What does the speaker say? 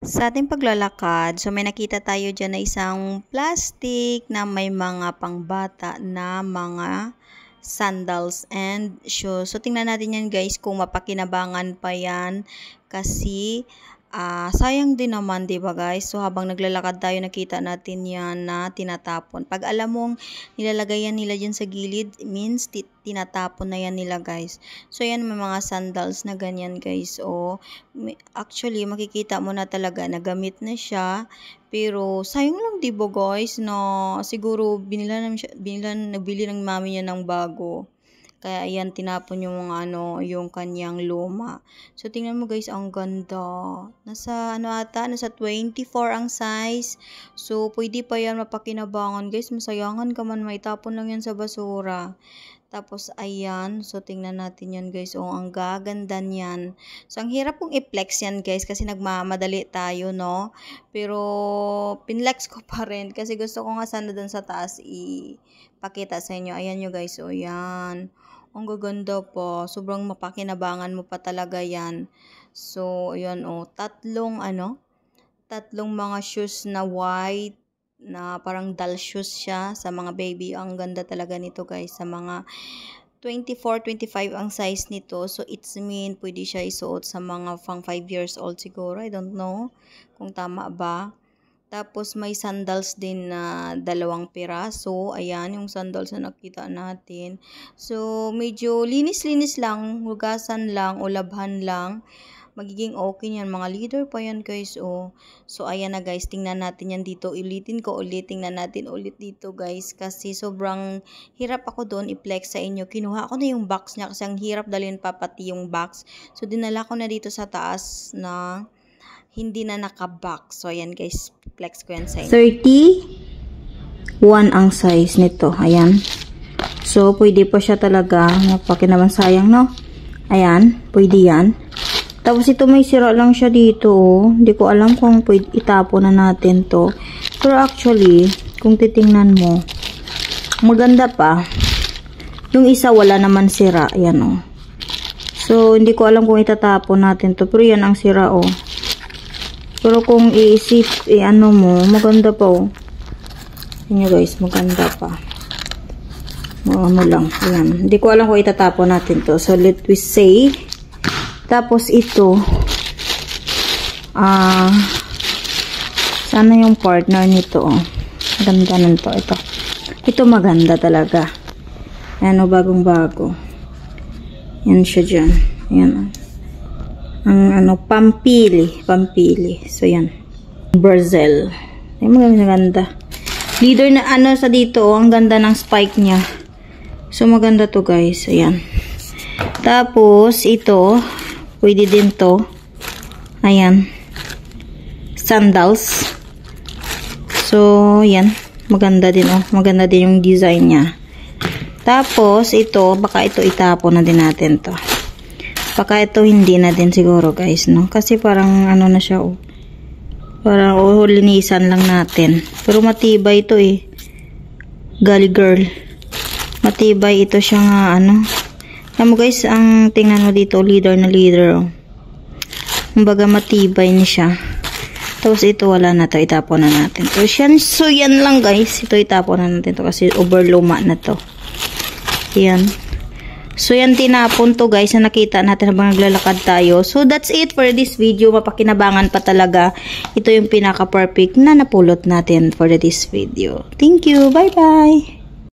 Sa ating paglalakad, so may nakita tayo dyan na isang plastic na may mga pangbata na mga sandals and shoes. So tingnan natin yan guys kung mapakinabangan pa yan kasi sayang din naman, 'di ba guys? So habang naglalakad tayo nakita natin yan na tinatapon. Pag alam mong nilalagay yan nila dyan sa gilid, means tinatapon na yan nila guys. So yan, may mga sandals na ganyan guys. O actually makikita mo na talaga na gamit na siya. Pero sayang lang, 'di ba guys, na siguro nabili ng mami niya ng bago. Kaya ayan, tinapon yung mga yung kanyang luma. So tingnan mo guys, ang ganda. Nasa nasa 24 ang size. So pwede pa yan mapakinabangan guys. Masayangan ka man, maitapon lang yan sa basura. Tapos ayan, so tingnan natin yan guys. Oh, ang gaganda niyan. So ang hirap kong i-flex yan guys kasi nagmamadali tayo, no? Pero pinlex ko pa rin kasi gusto ko nga sana dun sa taas ipakita sa inyo. Ayan nyo guys, oh yan. Ang gaganda pa. Sobrang mapakinabangan mo pa talaga yan. So ayan, oh, tatlong mga shoes na white na parang doll shoes siya sa mga baby. Ang ganda talaga nito guys, sa mga 24, 25 ang size nito. So it's mean pwede siya isuot sa mga pang 5 years old siguro. I don't know kung tama ba. Tapos may sandals din na 2 piraso. Ayan yung sandals na nakita natin. So medyo linis-linis lang, hugasan lang o labhan lang. Magiging okay yan. Mga leader pa yan guys. Oh. So ayan na guys, tingnan natin yan dito. Tingnan natin ulit dito guys. Kasi sobrang hirap ako doon i-flex sa inyo. Kinuha ko na yung box niya kasi ang hirap dalhin pa pati yung box. So dinala ko na dito sa taas na hindi na naka-box. So ayan guys, flex ko yan sa inyo. 31 ang size nito. Ayan. So pwede pa siya talaga. Napaki naman sayang, no? Ayan, pwede yan. Tapos ito may sira lang siya dito, oh. Hindi ko alam kung pwede itapon na natin to. Pero actually, kung titingnan mo, maganda pa. Yung isa wala naman sira, ayan, oh. So hindi ko alam kung itatapon natin to, pero yan ang sira, oh. Pero kung iisip, mo, maganda pa, oh. Yan guys, maganda pa. Lang, ayan. Hindi ko alam kung itatapon natin to. So let we say, tapos ito, sana yung partner nito, oh. Ganda nito, ito. Ito maganda talaga. Ayan, oh, bagong-bago. Yan siya dyan. Ayan, ang pampili. So yan. Brazil. Ay, maganda. Leader na sa dito, oh, ang ganda ng spike niya. So maganda to guys. Ayan. Tapos ito, pwede din to. Ayan. Sandals. So, yan. Maganda din, oh. Maganda din yung design niya. Tapos, ito, baka ito itapon na din natin to. Baka ito hindi na din siguro, guys, no? Kasi parang, na siya, oh. Parang, linisan lang natin. Pero matibay ito, eh. Gali girl. Matibay ito siya nga, Alam mo guys, ang tingnan mo dito, leader na leader, oh. Kumbaga matibay niya siya. Tapos ito wala na to, itapon na natin. So yan lang guys, ito itapon na natin to kasi overluma na to. Yan. So yan tinapon to guys na nakita natin habang naglalakad tayo. So that's it for this video. Mapakinabangan pa talaga. Ito yung pinaka-perfect na napulot natin for this video. Thank you. Bye bye.